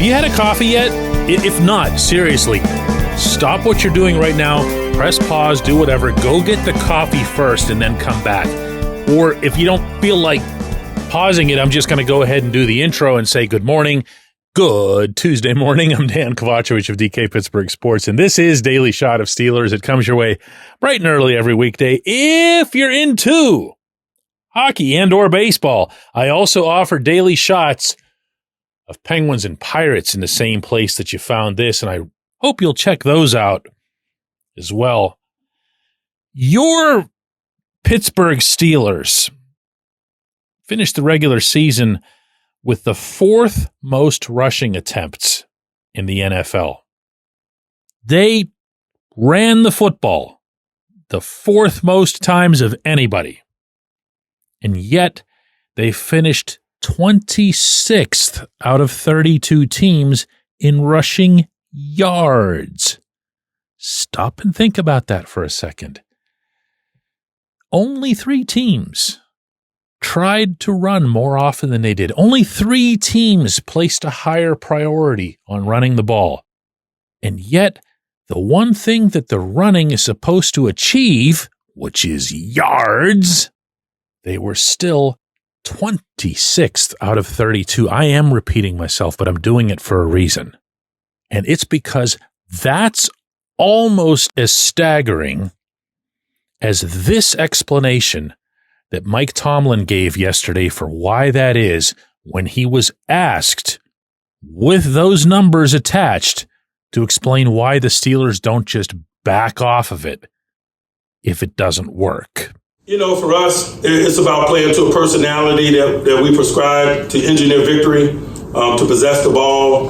you had a coffee yet? If not, seriously, stop what you're doing right now, press pause, do whatever, go get the coffee first and then come back. Or if you don't feel like pausing it, I'm just going to go ahead and do the intro and say good morning. Good Tuesday morning. I'm Dejan Kovacevic of DK Pittsburgh Sports, and this is Daily Shot of Steelers. It comes your way bright and early every weekday. If you're into hockey and or baseball, I also offer daily shots of Penguins and Pirates in the same place that you found this, and I hope you'll check those out as well. Your Pittsburgh Steelers finished the regular season with the fourth most rushing attempts in the NFL. They ran the football the fourth most times of anybody. And yet they finished 26th out of 32 teams in rushing yards. Stop and think about that for a second. Only 3 teams tried to run more often than they did. Only 3 teams placed a higher priority on running the ball. And yet, the one thing that the running is supposed to achieve, which is yards, they were still 26th out of 32. I am repeating myself, but I'm doing it for a reason. And it's because that's almost as staggering as this explanation that Mike Tomlin gave yesterday for why that is when he was asked, with those numbers attached, to explain why the Steelers don't just back off of it if it doesn't work. You know, for us, it's about playing to a personality that we prescribe to engineer victory, to possess the ball.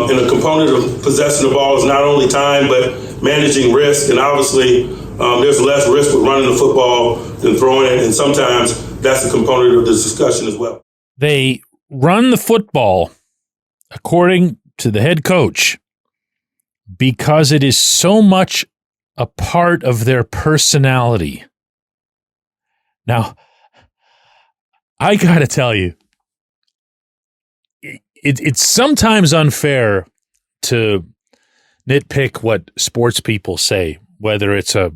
And a component of possessing the ball is not only time, but managing risk. And obviously, there's less risk with running the football than throwing it. And sometimes that's a component of the discussion as well. They run the football, according to the head coach, because it is so much a part of their personality. Now, I got to tell you, it's sometimes unfair to nitpick what sports people say, whether it's a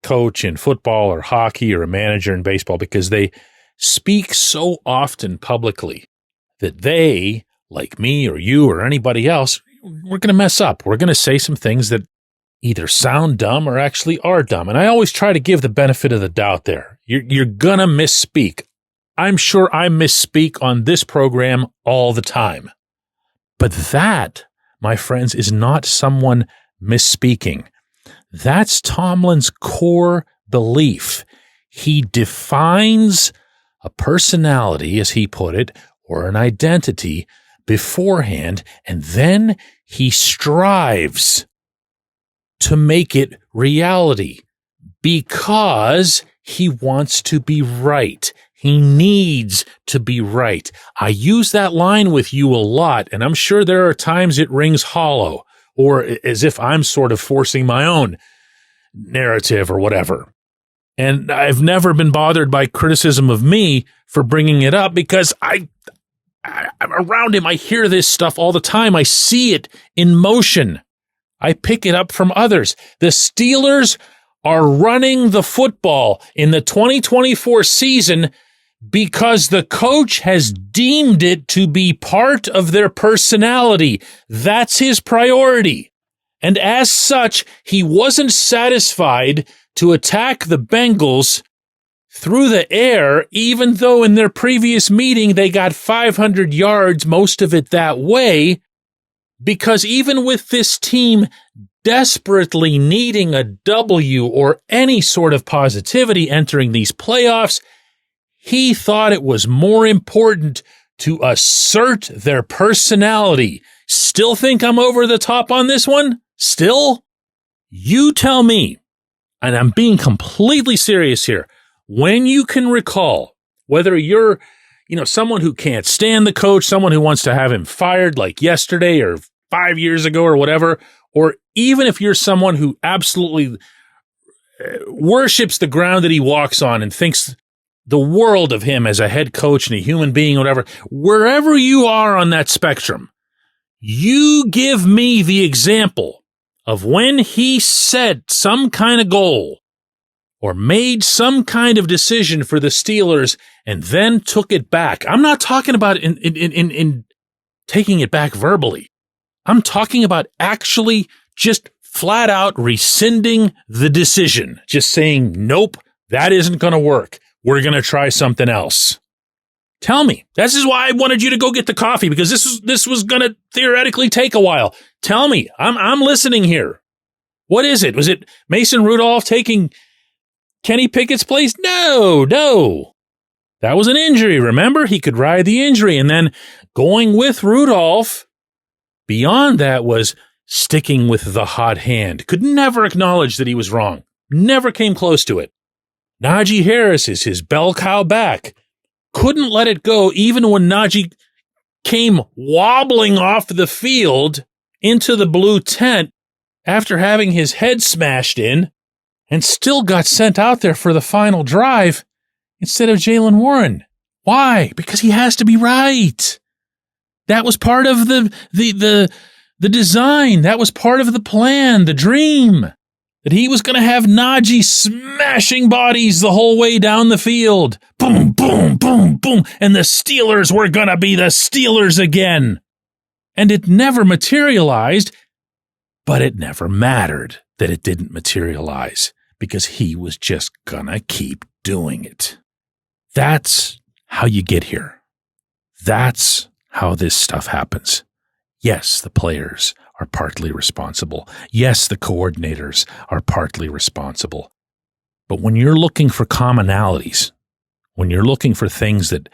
coach in football or hockey or a manager in baseball, because they speak so often publicly that they, like me or you or anybody else, we're going to mess up. We're going to say some things that either sound dumb or actually are dumb. And I always try to give the benefit of the doubt there. You're going to misspeak. I'm sure I misspeak on this program all the time. But that, my friends, is not someone misspeaking. That's Tomlin's core belief. He defines a personality, as he put it, or an identity beforehand, and then he strives to make it reality because he wants to be right. He needs to be right. I use that line with you a lot, and I'm sure there are times it rings hollow, or as if I'm sort of forcing my own narrative or whatever. And I've never been bothered by criticism of me for bringing it up because I'm around him. I hear this stuff all the time. I see it in motion. I pick it up from others. The Steelers are running the football in the 2024 season because the coach has deemed it to be part of their personality. That's his priority. And as such, he wasn't satisfied to attack the Bengals through the air, even though in their previous meeting they got 500 yards, most of it that way, because even with this team desperately needing a W or any sort of positivity entering these playoffs, he thought it was more important to assert their personality. Still think I'm over the top on this one? Still? You tell me, and I'm being completely serious here, when you can recall, whether you're, someone who can't stand the coach, someone who wants to have him fired like yesterday or 5 years ago or whatever, or even if you're someone who absolutely worships the ground that he walks on and thinks the world of him as a head coach and a human being, whatever, wherever you are on that spectrum, You give me the example of when he set some kind of goal or made some kind of decision for the Steelers and then took it back. I'm not talking about in taking it back verbally. I'm talking about actually just flat out rescinding the decision. Just saying, nope, that isn't going to work. We're going to try something else. Tell me. This is why I wanted you to go get the coffee, because this was going to theoretically take a while. Tell me. I'm listening here. What is it? Was it Mason Rudolph taking Kenny Pickett's place? No. That was an injury, remember? He could ride the injury. And then going with Rudolph, beyond that was sticking with the hot hand. Could never acknowledge that he was wrong. Never came close to it. Najee Harris is his bell cow back. Couldn't let it go even when Najee came wobbling off the field into the blue tent after having his head smashed in, and still got sent out there for the final drive instead of Jaylen Warren. Why? Because he has to be right. That was part of the design. That was part of the plan, the dream, that he was going to have Najee smashing bodies the whole way down the field. Boom, boom, boom, boom. And the Steelers were going to be the Steelers again. And it never materialized, but it never mattered that it didn't materialize because he was just going to keep doing it. That's how you get here. That's how this stuff happens. Yes, the players are partly responsible. Yes, the coordinators are partly responsible. But when you're looking for commonalities, when you're looking for things that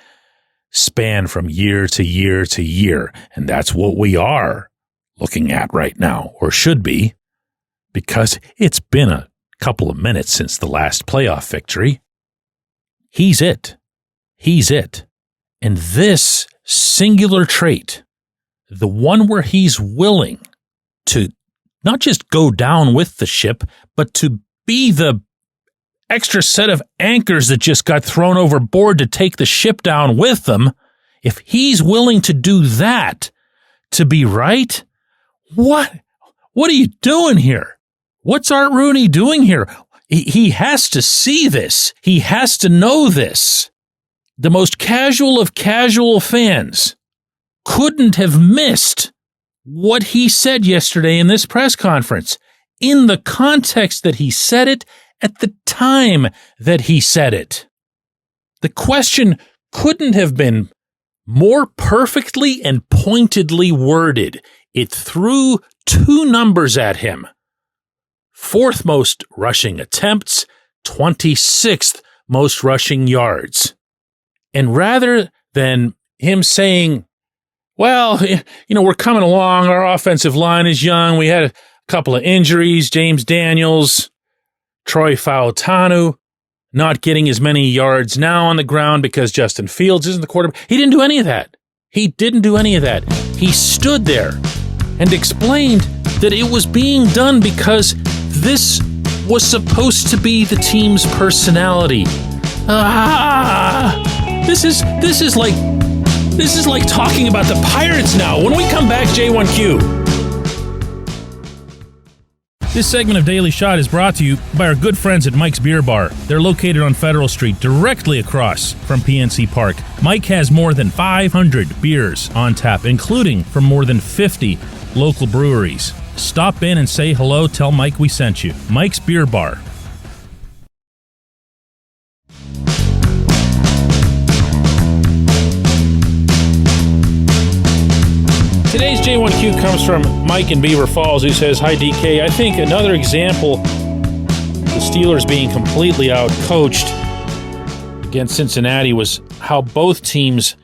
span from year to year to year, and that's what we are looking at right now, or should be, because it's been a couple of minutes since the last playoff victory. He's it. He's it. And this singular trait, the one where he's willing to not just go down with the ship, but to be the extra set of anchors that just got thrown overboard to take the ship down with them, if he's willing to do that to be right, what are you doing here? What's Art Rooney doing here? He has to see this. He has to know this. The most casual of casual fans couldn't have missed what he said yesterday in this press conference, in the context that he said it, at the time that he said it. The question couldn't have been more perfectly and pointedly worded. It threw two numbers at him. 4th most rushing attempts, 26th most rushing yards. And rather than him saying, well, we're coming along, our offensive line is young, we had a couple of injuries, James Daniels, Troy Fautanu, not getting as many yards now on the ground because Justin Fields isn't the quarterback. He didn't do any of that. He stood there and explained that it was being done because this was supposed to be the team's personality. This is like talking about the Pirates now. When we come back, J1Q. This segment of Daily Shot is brought to you by our good friends at Mike's Beer Bar. They're located on Federal Street, directly across from PNC Park. Mike has more than 500 beers on tap, including from more than 50 local breweries. Stop in and say hello. Tell Mike we sent you. Mike's Beer Bar. Today's J1Q comes from Mike in Beaver Falls, who says, "Hi DK, I think another example the Steelers being completely out-coached against Cincinnati was how both teams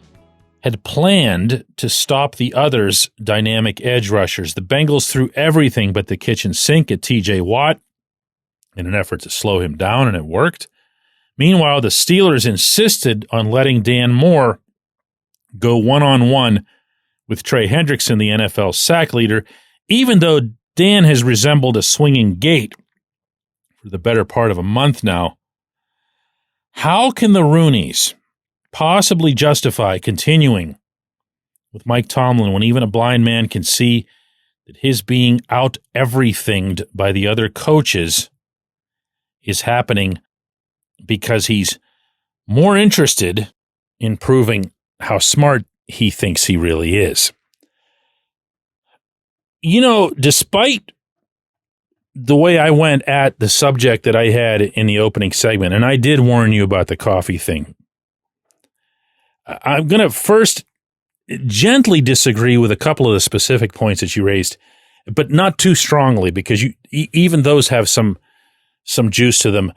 had planned to stop the other's dynamic edge rushers. The Bengals threw everything but the kitchen sink at TJ Watt in an effort to slow him down, and it worked. Meanwhile, the Steelers insisted on letting Dan Moore go one-on-one with Trey Hendrickson, the NFL sack leader, even though Dan has resembled a swinging gate for the better part of a month now. How can the Rooneys possibly justify continuing with Mike Tomlin when even a blind man can see that his being out everythinged by the other coaches is happening because he's more interested in proving how smart he thinks he really is. You know, despite the way I went at the subject that I had in the opening segment, and I did warn you about the coffee thing, I'm going to first gently disagree with a couple of the specific points that you raised, but not too strongly, because even those have some juice to them.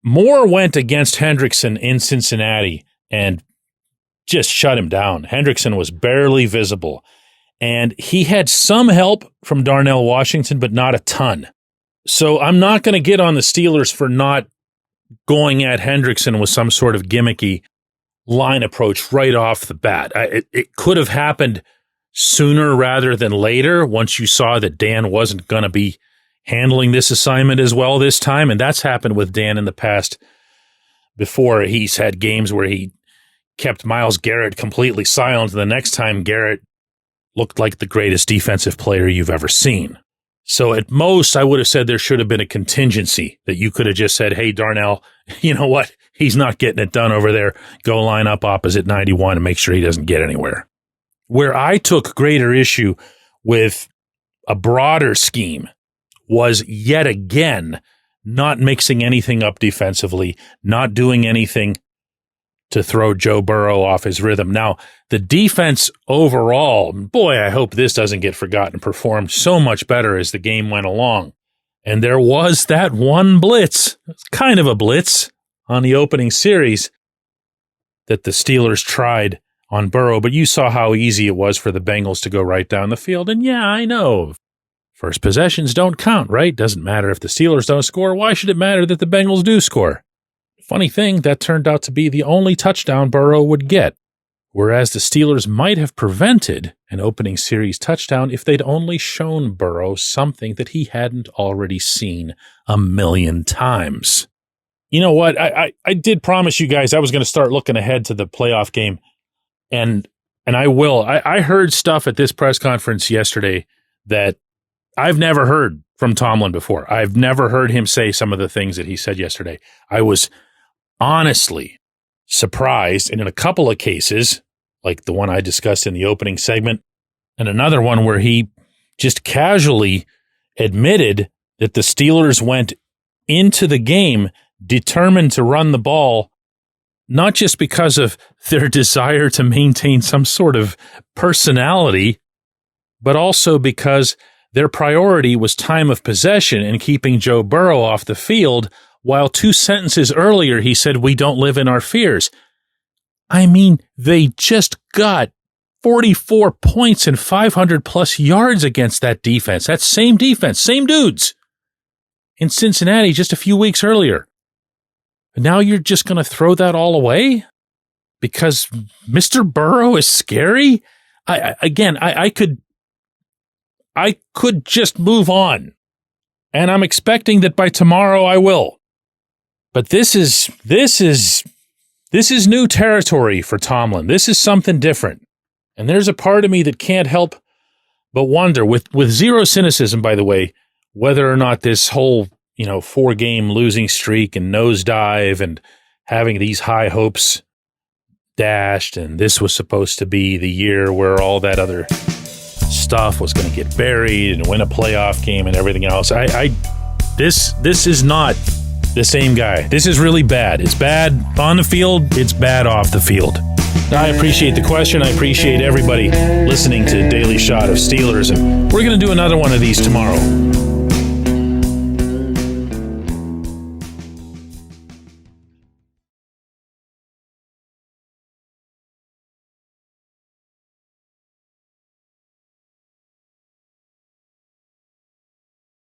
Moore went against Hendrickson in Cincinnati and just shut him down. Hendrickson was barely visible, and he had some help from Darnell Washington, but not a ton. So I'm not going to get on the Steelers for not going at Hendrickson with some sort of gimmicky line approach right off the bat. It could have happened sooner rather than later once you saw that Dan wasn't going to be handling this assignment as well this time, and that's happened with Dan in the past before. He's had games where he kept Myles Garrett completely silent, and the next time Garrett looked like the greatest defensive player you've ever seen. So at most, I would have said there should have been a contingency that you could have just said, hey, Darnell, you know what? He's not getting it done over there. Go line up opposite 91 and make sure he doesn't get anywhere. Where I took greater issue with a broader scheme was yet again not mixing anything up defensively, not doing anything to throw Joe Burrow off his rhythm. Now, the defense overall, boy, I hope this doesn't get forgotten, performed so much better as the game went along. And there was that one blitz, kind of a blitz, on the opening series that the Steelers tried on Burrow, but you saw how easy it was for the Bengals to go right down the field. And yeah, I know, first possessions don't count, right? Doesn't matter if the Steelers don't score. Why should it matter that the Bengals do score? Funny thing, that turned out to be the only touchdown Burrow would get, whereas the Steelers might have prevented an opening series touchdown if they'd only shown Burrow something that he hadn't already seen a million times. You know what? I did promise you guys I was going to start looking ahead to the playoff game, and I will. I heard stuff at this press conference yesterday that I've never heard from Tomlin before. I've never heard him say some of the things that he said yesterday. I was honestly surprised, and in a couple of cases, like the one I discussed in the opening segment, and another one where he just casually admitted that the Steelers went into the game determined to run the ball, not just because of their desire to maintain some sort of personality, but also because their priority was time of possession and keeping Joe Burrow off the field, while 2 sentences earlier he said, we don't live in our fears. I mean, they just got 44 points and 500-plus yards against that defense. That same defense, same dudes, in Cincinnati just a few weeks earlier. And now you're just going to throw that all away because Mr. Burrow is scary? I could just move on, and I'm expecting that by tomorrow I will. But this is new territory for Tomlin. This is something different. And there's a part of me that can't help but wonder, with zero cynicism, by the way, whether or not this whole 4-game losing streak and nosedive and having these high hopes dashed, and this was supposed to be the year where all that other stuff was going to get buried and win a playoff game and everything else. This is not the same guy. This is really bad. It's bad on the field. It's bad off the field. I appreciate the question. I appreciate everybody listening to Daily Shot of Steelers, and we're going to do another one of these tomorrow.